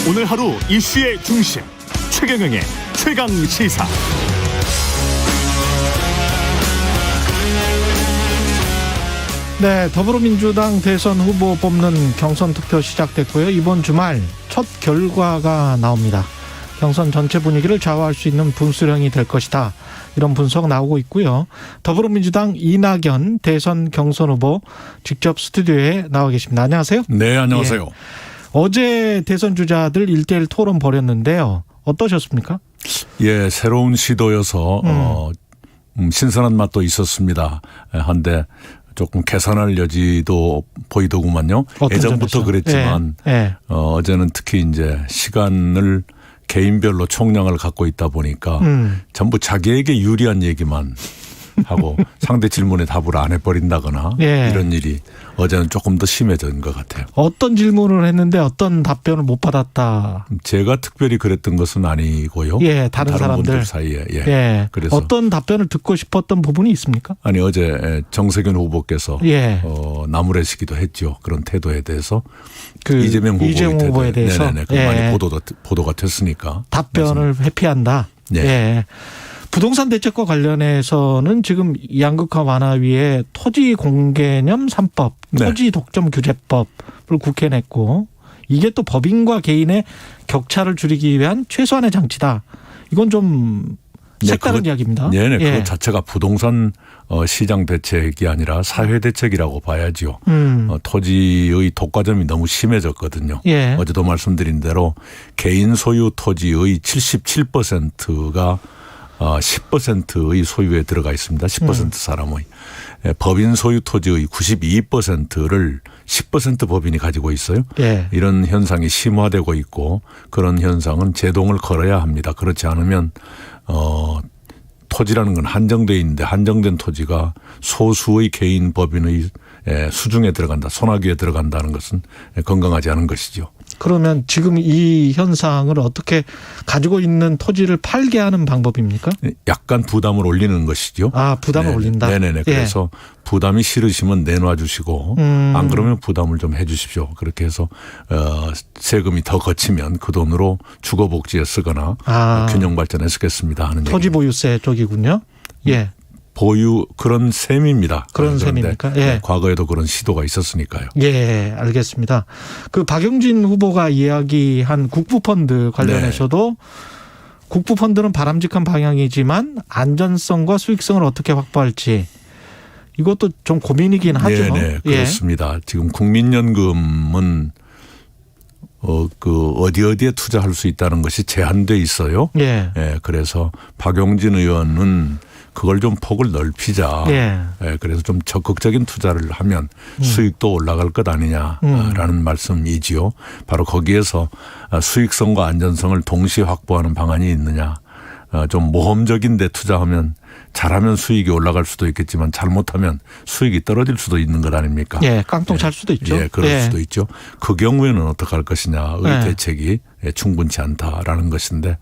오늘 하루 이슈의 중심 최경영의 최강시사. 네, 더불어민주당 대선 후보 뽑는 경선 투표 시작됐고요. 이번 주말 첫 결과가 나옵니다. 경선 전체 분위기를 좌우할 수 있는 분수령이 될 것이다, 이런 분석 나오고 있고요. 더불어민주당 이낙연 대선 경선 후보 직접 스튜디오에 나와 계십니다. 안녕하세요. 네, 안녕하세요. 예. 어제 대선 주자들 1대1 토론 벌였는데요. 어떠셨습니까? 예, 새로운 시도여서 신선한 맛도 있었습니다. 한데 조금 개선할 여지도 보이더구만요. 예전부터 점에서? 그랬지만 어제는 특히 이제 시간을 개인별로 총량을 갖고 있다 보니까 전부 자기에게 유리한 얘기만 하고 상대 질문에 답을 안 해버린다거나 이런 일이 어제는 조금 더 심해진 것 같아요. 어떤 질문을 했는데 어떤 답변을 못 받았다. 제가 특별히 그랬던 것은 아니고요. 예, 다른 사람들 분들 사이에. 그래서 어떤 답변을 듣고 싶었던 부분이 있습니까? 아니, 어제 정세균 후보께서 나무래시기도 했죠. 그런 태도에 대해서 이재명 후보에 대해서 많이 보도가 됐으니까 답변을 회피한다. 부동산 대책과 관련해서는 지금 양극화 완화위에 토지 공개념 3법, 토지 독점 규제법을 국회에 냈고, 이게 또 법인과 개인의 격차를 줄이기 위한 최소한의 장치다. 이건 좀 색다른 이야기입니다. 그것 자체가 부동산 시장 대책이 아니라 사회 대책이라고 봐야죠. 토지의 독과점이 너무 심해졌거든요. 어제도 말씀드린 대로 개인 소유 토지의 77%가 10%의 소유에 들어가 있습니다. 10% 사람의. 법인 소유 토지의 92%를 10% 법인이 가지고 있어요. 이런 현상이 심화되고 있고, 그런 현상은 제동을 걸어야 합니다. 그렇지 않으면 토지라는 건 한정되어 있는데 한정된 토지가 소수의 개인 법인의 수중에 들어간다, 손아귀에 들어간다는 것은 건강하지 않은 것이죠. 그러면 지금 이 현상을 어떻게 가지고 있는 토지를 팔게 하는 방법입니까? 약간 부담을 올리는 것이죠. 부담을 올린다. 그래서 부담이 싫으시면 내놔 주시고 안 그러면 부담을 좀 해 주십시오. 그렇게 해서 세금이 더 거치면 그 돈으로 주거복지에 쓰거나 균형 발전에 쓰겠습니다 하는 토지 보유세 쪽이군요. 보유 그런 셈입니다. 그런 셈입니까? 과거에도 그런 시도가 있었으니까요. 알겠습니다. 그 박용진 후보가 이야기한 국부펀드 관련해서도 국부펀드는 바람직한 방향이지만 안전성과 수익성을 어떻게 확보할지, 이것도 좀 고민이긴 하죠. 그렇습니다. 지금 국민연금은 어디에 투자할 수 있다는 것이 제한돼 있어요. 그래서 박용진 의원은 그걸 좀 폭을 넓히자. 그래서 좀 적극적인 투자를 하면 수익도 올라갈 것 아니냐라는 말씀이지요. 바로 거기에서 수익성과 안전성을 동시에 확보하는 방안이 있느냐. 좀 모험적인 데 투자하면 잘하면 수익이 올라갈 수도 있겠지만 잘못하면 수익이 떨어질 수도 있는 것 아닙니까? 깡통 찰 수도 있죠. 그럴 수도 있죠. 그 경우에는 어떻게 할 것이냐의 대책이 충분치 않다라는 것인데,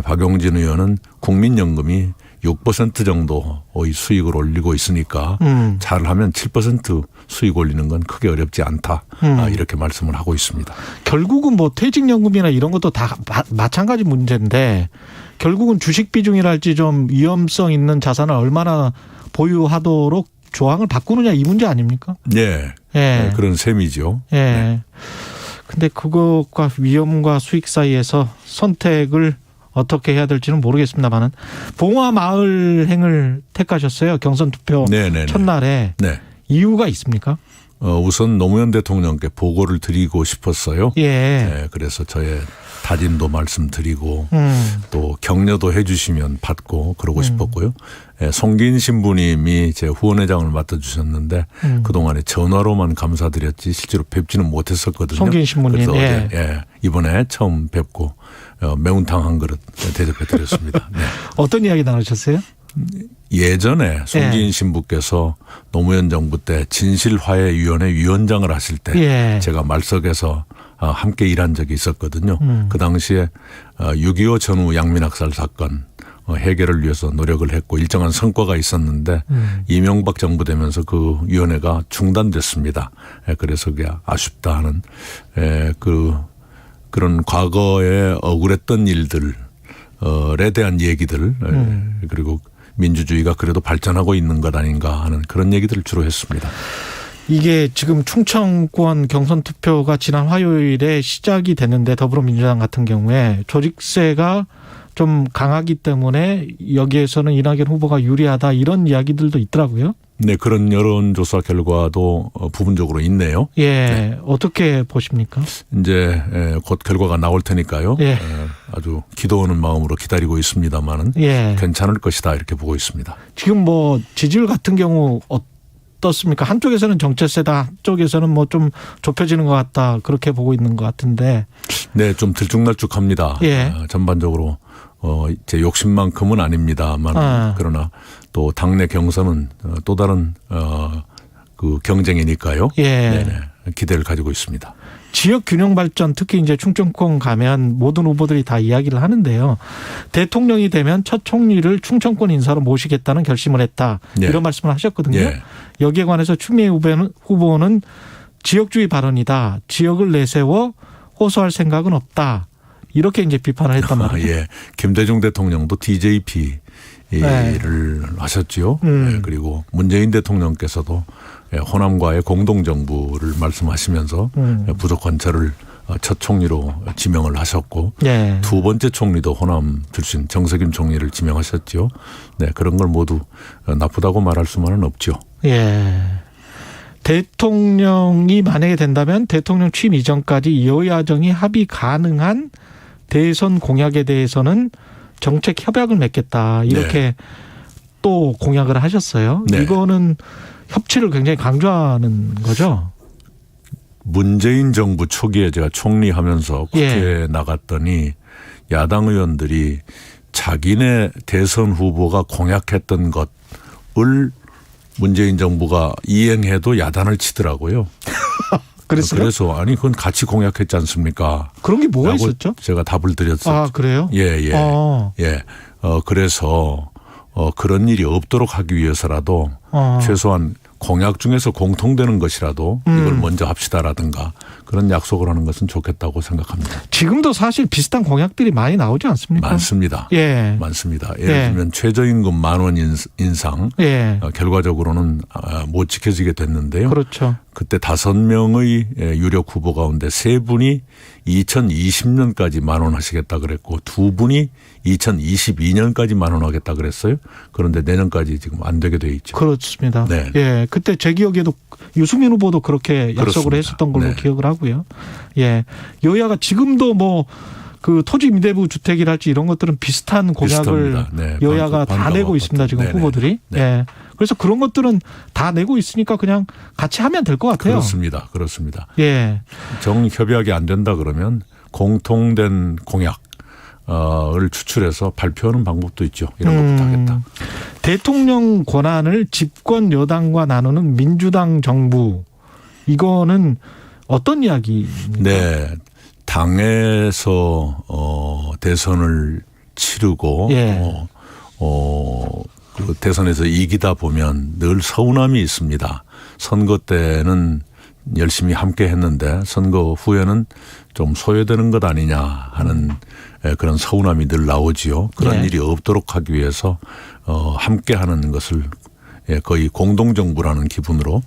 박용진 의원은 국민연금이 6% 정도의 수익을 올리고 있으니까 잘하면 7% 수익 올리는 건 크게 어렵지 않다. 이렇게 말씀을 하고 있습니다. 결국은 뭐 퇴직연금이나 이런 것도 다 마찬가지 문제인데, 결국은 주식 비중이랄지 좀 위험성 있는 자산을 얼마나 보유하도록 조항을 바꾸느냐, 이 문제 아닙니까? 그런 셈이죠. 근데 그것과 위험과 수익 사이에서 선택을 어떻게 해야 될지는 모르겠습니다만은, 봉화마을행을 택하셨어요. 경선 투표 첫날에. 이유가 있습니까? 우선 노무현 대통령께 보고를 드리고 싶었어요. 그래서 저의 다짐도 말씀드리고 또 격려도 해 주시면 받고 그러고 싶었고요. 송기인 신부님이 제 후원회장을 맡아주셨는데 그동안에 전화로만 감사드렸지 실제로 뵙지는 못했었거든요. 송기인 신부님. 그래서 이번에 처음 뵙고 매운탕 한 그릇 대접해 드렸습니다. 어떤 이야기 나누셨어요? 예전에 송기인 신부께서 노무현 정부 때 진실화해위원회 위원장을 하실 때 제가 말석에서 함께 일한 적이 있었거든요. 그 당시에 6.25 전후 양민학살 사건 해결을 위해서 노력을 했고 일정한 성과가 있었는데 이명박 정부 되면서 그 위원회가 중단됐습니다. 그래서 그게 아쉽다 하는 그 그런 과거에 억울했던 일들에 대한 얘기들 그리고 민주주의가 그래도 발전하고 있는 것 아닌가 하는 그런 얘기들을 주로 했습니다. 이게 지금 충청권 경선 투표가 지난 화요일에 시작이 됐는데 더불어민주당 같은 경우에 조직세가 좀 강하기 때문에 여기에서는 이낙연 후보가 유리하다 이런 이야기들도 있더라고요. 네, 그런 여론조사 결과도 부분적으로 있네요. 예, 네. 어떻게 보십니까? 이제 곧 결과가 나올 테니까요. 예. 아주 기도하는 마음으로 기다리고 있습니다만은 예. 괜찮을 것이다 이렇게 보고 있습니다. 지금 뭐 지지율 같은 경우 어떻습니까? 한쪽에서는 정체세다, 한쪽에서는 뭐 좀 좁혀지는 것 같다 그렇게 보고 있는 것 같은데. 네, 좀 들쭉날쭉합니다. 예. 전반적으로 제 욕심만큼은 아닙니다만 그러나 또 당내 경선은 또 다른 그 경쟁이니까요. 예. 네네, 기대를 가지고 있습니다. 지역 균형 발전 특히 이제 충청권 가면 모든 후보들이 다 이야기를 하는데요. 대통령이 되면 첫 총리를 충청권 인사로 모시겠다는 결심을 했다. 예. 이런 말씀을 하셨거든요. 예. 여기에 관해서 추미애 후보는 지역주의 발언이다. 지역을 내세워 호소할 생각은 없다. 이렇게 이제 비판을 했단 말이에요. 예. 김대중 대통령도 DJP를 하셨지요. 예. 그리고 문재인 대통령께서도 호남과의 공동정부를 말씀하시면서 부족한 저를 첫 총리로 지명을 하셨고 예. 두 번째 총리도 호남 출신 정세균 총리를 지명하셨죠. 네, 그런 걸 모두 나쁘다고 말할 수만은 없죠. 예. 대통령이 만약에 된다면 대통령 취임 이전까지 여야정이 합의 가능한 대선 공약에 대해서는 정책 협약을 맺겠다. 이렇게 네. 또 공약을 하셨어요. 네. 이거는 협치를 굉장히 강조하는 거죠. 문재인 정부 초기에 제가 총리하면서 국회에 나갔더니 야당 의원들이 자기네 대선 후보가 공약했던 것을 문재인 정부가 이행해도 야단을 치더라고요. 그랬어요? 그래서 아니 그건 같이 공약했지 않습니까? 그런 게 뭐가 있었죠? 제가 답을 드렸었죠. 아, 그래요? 예. 예. 그래서 그런 일이 없도록 하기 위해서라도 최소한 공약 중에서 공통되는 것이라도 이걸 먼저 합시다라든가 그런 약속을 하는 것은 좋겠다고 생각합니다. 지금도 사실 비슷한 공약들이 많이 나오지 않습니까? 많습니다. 예. 많습니다. 예를 들면 최저임금 10,000원 인상 결과적으로는 못 지켜지게 됐는데요. 그렇죠. 그때 5명의 유력 후보 가운데 3분이 2020년까지 10,000원 하시겠다 그랬고 2분이 2022년까지 10,000원 하겠다 그랬어요. 그런데 내년까지 지금 안 되게 돼 있죠. 그렇습니다. 네. 예, 그때 제 기억에도 유승민 후보도 그렇게 약속을 그렇습니다. 했었던 걸로 네. 기억을 하고요. 예, 여야가 지금도 뭐 그 토지 임대부 주택이랄지 이런 것들은 비슷한 공약을 네. 여야가 다 내고 있습니다. 지금 네네. 후보들이. 네. 예, 그래서 그런 것들은 다 내고 있으니까 그냥 같이 하면 될 것 같아요. 그렇습니다. 예, 정협약이 안 된다 그러면 공통된 공약을 추출해서 발표하는 방법도 있죠. 이런 것부터 하겠다. 대통령 권한을 집권 여당과 나누는 민주당 정부, 이거는 어떤 이야기입니까? 네. 당에서 대선을 치르고 그 대선에서 이기다 보면 늘 서운함이 있습니다. 선거 때는 열심히 함께 했는데 선거 후에는 좀 소외되는 것 아니냐 하는 그런 서운함이 늘 나오지요. 그런 일이 없도록 하기 위해서 함께 하는 것을 거의 공동정부라는 기분으로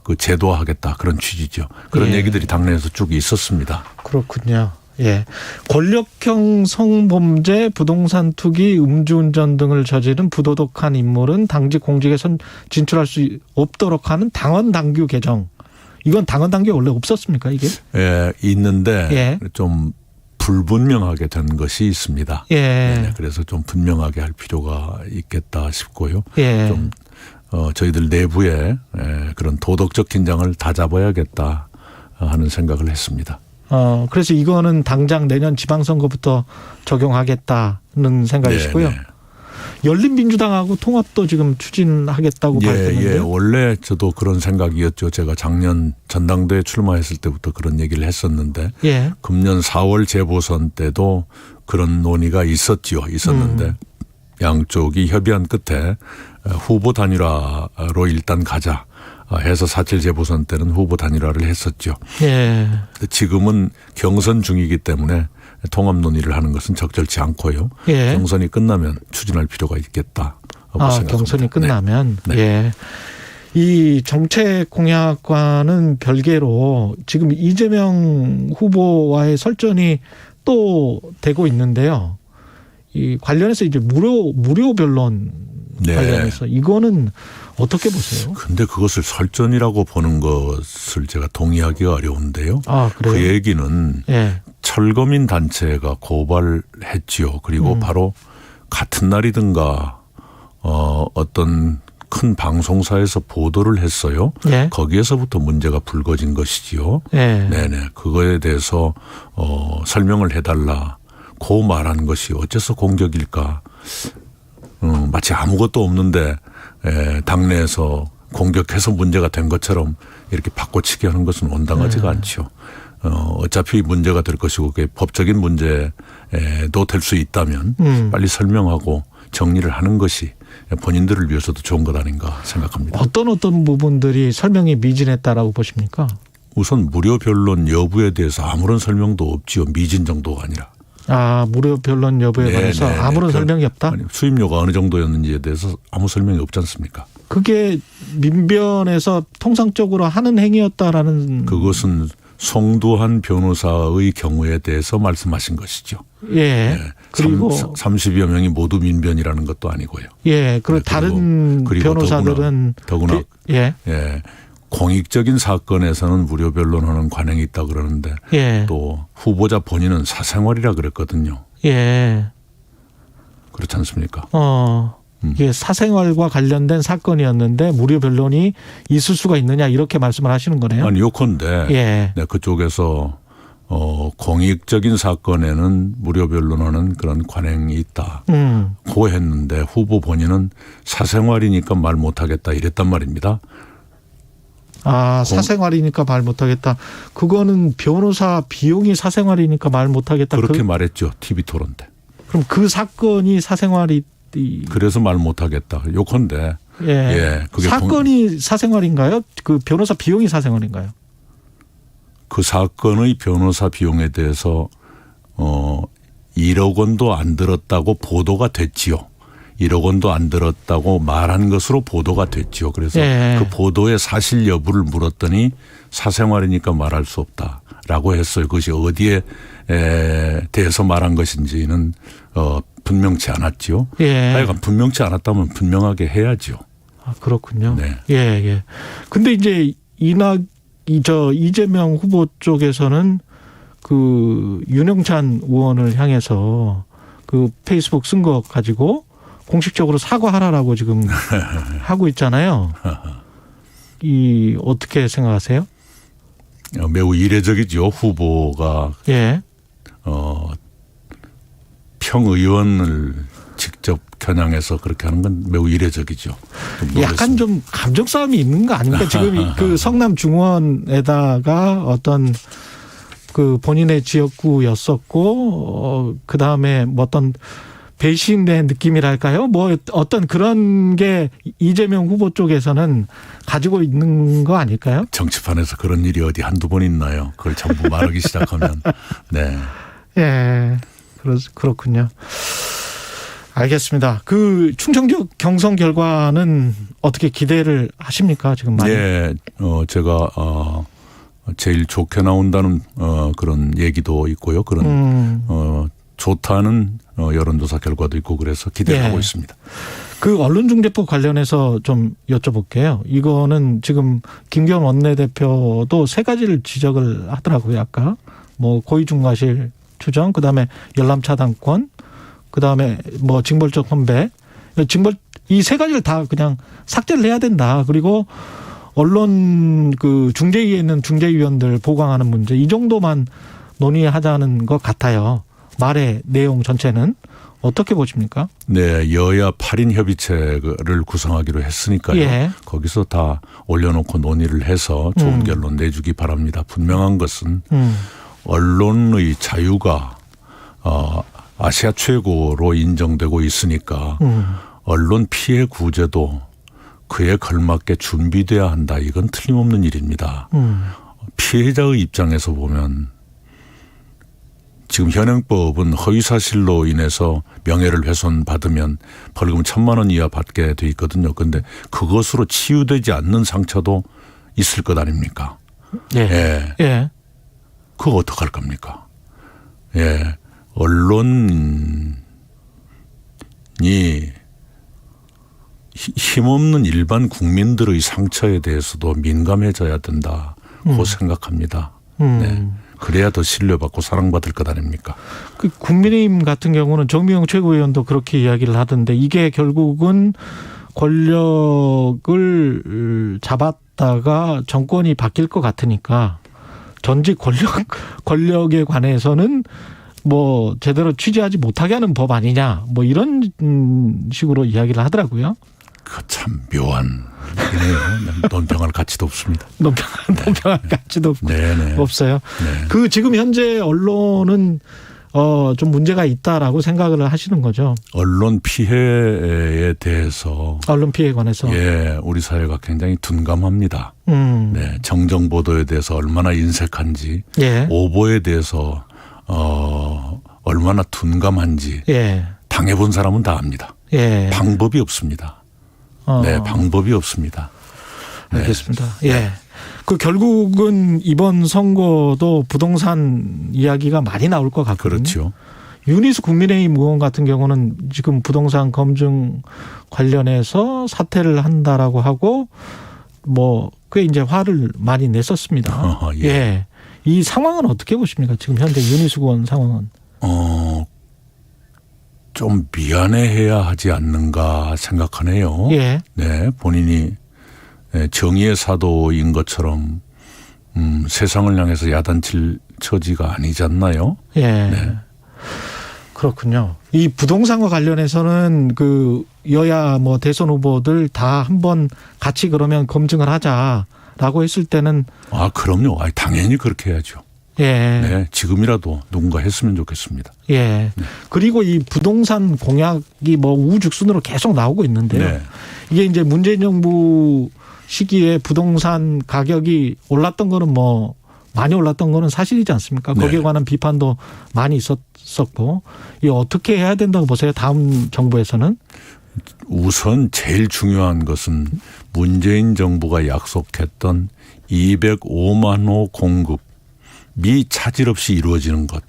그 제도화하겠다 그런 취지죠. 그런 얘기들이 당내에서 쭉 있었습니다. 그렇군요. 예. 권력형 성범죄, 부동산 투기, 음주운전 등을 저지른 부도덕한 인물은 당직 공직에 진출할 수 없도록 하는 당원 당규 개정. 이건 당원 당규 원래 없었습니까, 이게? 예, 있는데 좀 불분명하게 된 것이 있습니다. 예. 네, 그래서 좀 분명하게 할 필요가 있겠다 싶고요. 예. 좀 저희들 내부에 그런 도덕적 긴장을 다잡아야겠다 하는 생각을 했습니다. 그래서 이거는 당장 내년 지방선거부터 적용하겠다는 생각이시고요. 네. 열린민주당하고 통합도 지금 추진하겠다고 밝혔는데요. 예, 원래 저도 그런 생각이었죠. 제가 작년 전당대회 출마했을 때부터 그런 얘기를 했었는데 금년 4월 재보선 때도 그런 논의가 있었는데 양쪽이 협의한 끝에 후보 단일화로 일단 가자. 해서 4.7 재보선 때는 후보 단일화를 했었죠. 예. 지금은 경선 중이기 때문에 통합 논의를 하는 것은 적절치 않고요. 예. 경선이 끝나면 추진할 필요가 있겠다. 경선이 끝나면. 네. 예. 이 정책 공약과는 별개로 지금 이재명 후보와의 설전이 또 되고 있는데요. 이 관련해서 이제 무료 변론 네. 관련해서 이거는 어떻게 보세요? 근데 그것을 설전이라고 보는 것을 제가 동의하기가 어려운데요. 아, 그래요? 그 얘기는 예. 철거민 단체가 고발했지요. 그리고 바로 같은 날이든가 어떤 큰 방송사에서 보도를 했어요. 예. 거기에서부터 문제가 불거진 것이지요. 예. 네네. 그거에 대해서 설명을 해달라. 고 말한 것이 어째서 공격일까? 마치 아무것도 없는데 당내에서 공격해서 문제가 된 것처럼 이렇게 바꿔치기 하는 것은 온당하지가 않죠. 어차피 문제가 될 것이고 그게 법적인 문제도 될 수 있다면 빨리 설명하고 정리를 하는 것이 본인들을 위해서도 좋은 것 아닌가 생각합니다. 어떤 부분들이 설명이 미진했다라고 보십니까? 우선 무료 변론 여부에 대해서 아무런 설명도 없지요. 미진 정도가 아니라. 아, 무료 변론 여부에 관해서 아무런 설명이 없다? 아니, 수입료가 어느 정도였는지에 대해서 아무 설명이 없지 않습니까? 그게 민변에서 통상적으로 하는 행위였다라는. 그것은 송두한 변호사의 경우에 대해서 말씀하신 것이죠. 예. 네. 그리고 30여 명이 모두 민변이라는 것도 아니고요. 예. 그리고 다른 변호사들은 더구나 예. 공익적인 사건에서는 무료 변론하는 관행이 있다 그러는데 예. 또 후보자 본인은 사생활이라 그랬거든요. 예. 그렇지 않습니까? 이게 사생활과 관련된 사건이었는데 무료 변론이 있을 수가 있느냐 이렇게 말씀을 하시는 거네요. 아니 요컨대 예. 네, 그쪽에서 공익적인 사건에는 무료 변론하는 그런 관행이 있다. 고 했는데 후보 본인은 사생활이니까 말 못하겠다 이랬단 말입니다. 아, 사생활이니까 말 못하겠다. 그거는 변호사 비용이 사생활이니까 말 못하겠다. 그렇게 말했죠. TV토론 때. 그럼 그 사건이 사생활이. 그래서 말 못하겠다. 요컨대. 예. 그게 사건이 사생활인가요? 그 변호사 비용이 사생활인가요? 그 사건의 변호사 비용에 대해서 1억 원도 안 들었다고 보도가 됐지요. 1억 원도 안 들었다고 말한 것으로 보도가 됐지요. 그래서 그 보도의 사실 여부를 물었더니 사생활이니까 말할 수 없다라고 했어요. 그것이 어디에 대해서 말한 것인지는 분명치 않았지요. 하여간 분명치 않았다면 분명하게 해야죠. 아, 그렇군요. 네. 예. 근데 이제 이재명 후보 쪽에서는 그 윤영찬 의원을 향해서 그 페이스북 쓴 거 가지고 공식적으로 사과하라라고 지금 하고 있잖아요. 이 어떻게 생각하세요? 매우 이례적이죠. 후보가 평의원을 직접 겨냥해서 그렇게 하는 건 매우 이례적이죠. 약간 좀 감정 싸움이 있는 거 아닙니까? 지금 그 성남 중원에다가 어떤 그 본인의 지역구였었고 그 다음에 뭐 어떤 배신의 느낌이랄까요? 뭐 어떤 그런 게 이재명 후보 쪽에서는 가지고 있는 거 아닐까요? 정치판에서 그런 일이 어디 한두 번 있나요? 그걸 전부 말하기 시작하면. 네. 예. 그렇군요. 알겠습니다. 그 충청지역 경선 결과는 어떻게 기대를 하십니까? 지금 많이. 네. 제가 제일 좋게 나온다는 그런 얘기도 있고요. 그런 좋다는 여론조사 결과도 있고 그래서 기대하고 있습니다. 그 언론중재법 관련해서 좀 여쭤볼게요. 이거는 지금 김기현 원내대표도 세 가지를 지적을 하더라고요. 아까 뭐 고의중과실 추정, 그다음에 열람 차단권, 그다음에 뭐 징벌적 헌배, 이 세 가지를 다 그냥 삭제를 해야 된다. 그리고 언론 그 중재위에 있는 중재위원들 보강하는 문제 이 정도만 논의하자는 것 같아요. 말의 내용 전체는 어떻게 보십니까? 네, 여야 8인 협의체를 구성하기로 했으니까요. 거기서 다 올려놓고 논의를 해서 좋은 결론 내주기 바랍니다. 분명한 것은 언론의 자유가 아시아 최고로 인정되고 있으니까 언론 피해 구제도 그에 걸맞게 준비돼야 한다. 이건 틀림없는 일입니다. 피해자의 입장에서 보면 지금 현행법은 허위사실로 인해서 명예를 훼손받으면 벌금 1,000만 원 이하 받게 돼 있거든요. 그런데 그것으로 치유되지 않는 상처도 있을 것 아닙니까? 예. 예. 그거 어떡할 겁니까? 예. 언론이 힘없는 일반 국민들의 상처에 대해서도 민감해져야 된다고 생각합니다. 네. 그래야 더 신뢰받고 사랑받을 것 아닙니까? 그 국민의힘 같은 경우는 정미영 최고위원도 그렇게 이야기를 하던데 이게 결국은 권력을 잡았다가 정권이 바뀔 것 같으니까 전직 권력에 관해서는 뭐 제대로 취재하지 못하게 하는 법 아니냐 뭐 이런 식으로 이야기를 하더라고요. 그 참 묘한 얘기네요. 논평할 가치도 없습니다. 논평할 가치도 네네. 없어요. 네. 그 지금 현재 언론은 좀 문제가 있다라고 생각을 하시는 거죠. 언론 피해에 대해서 언론 피해에 관해서 예, 우리 사회가 굉장히 둔감합니다. 네, 정정 보도에 대해서 얼마나 인색한지, 예. 오보에 대해서 얼마나 둔감한지 예. 당해본 사람은 다 압니다. 예. 방법이 없습니다. 네, 방법이 없습니다. 네. 알겠습니다. 예. 그 결국은 이번 선거도 부동산 이야기가 많이 나올 것 같거든요. 그렇죠. 윤희수 국민의힘 의원 같은 경우는 지금 부동산 검증 관련해서 사퇴를 한다라고 하고 뭐 꽤 이제 화를 많이 냈었습니다. 예. 예. 이 상황은 어떻게 보십니까? 지금 현재 윤희수 의원 상황은. 좀 미안해해야 하지 않는가 생각하네요. 예. 네, 본인이 정의의 사도인 것처럼 세상을 향해서 야단칠 처지가 아니지 않나요? 예. 네. 그렇군요. 이 부동산과 관련해서는 그 여야 뭐 대선 후보들 다 한번 같이 그러면 검증을 하자라고 했을 때는 그럼요. 당연히 그렇게 해야죠. 예. 네, 지금이라도 누군가 했으면 좋겠습니다. 예. 네. 그리고 이 부동산 공약이 뭐 우후죽순으로 계속 나오고 있는데요. 네. 이게 이제 문재인 정부 시기에 부동산 가격이 올랐던 거는 뭐 많이 올랐던 거는 사실이지 않습니까? 거기에 네. 관한 비판도 많이 있었고 이 어떻게 해야 된다고 보세요? 다음 정부에서는? 우선 제일 중요한 것은 문재인 정부가 약속했던 205만 호 공급이 차질 없이 이루어지는 것.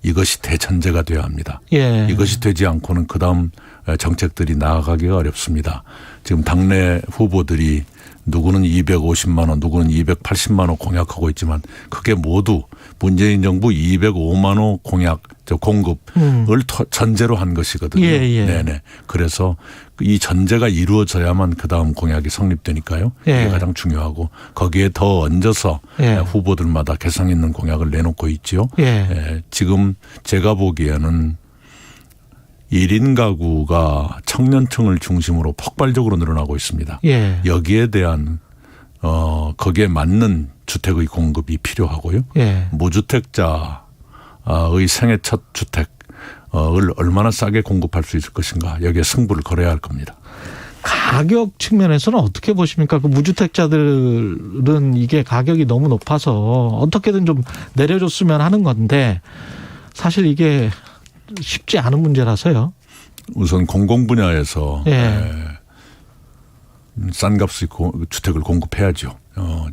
이것이 대전제가 되어야 합니다. 예. 이것이 되지 않고는 그다음 정책들이 나아가기가 어렵습니다. 지금 당내 후보들이 누구는 250만 원, 누구는 280만 원 공약하고 있지만 그게 모두 문재인 정부 205만 원 공약, 공급을 전제로 한 것이거든요. 예, 예. 네네. 그래서 이 전제가 이루어져야만 그다음 공약이 성립되니까요. 예. 이게 가장 중요하고 거기에 더 얹어서 예. 후보들마다 개성 있는 공약을 내놓고 있죠. 예. 지금 제가 보기에는 1인 가구가 청년층을 중심으로 폭발적으로 늘어나고 있습니다. 예. 여기에 대한 거기에 맞는 주택의 공급이 필요하고요. 예. 무주택자의 생애 첫 주택을 얼마나 싸게 공급할 수 있을 것인가 여기에 승부를 걸어야 할 겁니다. 가격 측면에서는 어떻게 보십니까? 그 무주택자들은 이게 가격이 너무 높아서 어떻게든 좀 내려줬으면 하는 건데 사실 이게 쉽지 않은 문제라서요. 우선 공공 분야에서 예. 싼 값의 주택을 공급해야죠.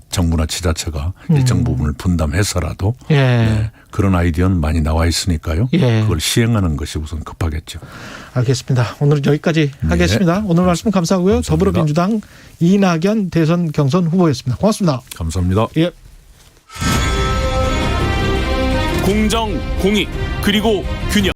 정부나 지자체가 일정 부분을 분담해서라도 예. 네, 그런 아이디어는 많이 나와 있으니까요. 예. 그걸 시행하는 것이 우선 급하겠죠. 알겠습니다. 오늘은 여기까지 하겠습니다. 오늘 말씀 감사하고요. 감사합니다. 더불어민주당 이낙연 대선 경선 후보였습니다. 고맙습니다. 감사합니다. 예. 공정, 공익, 그리고 균형.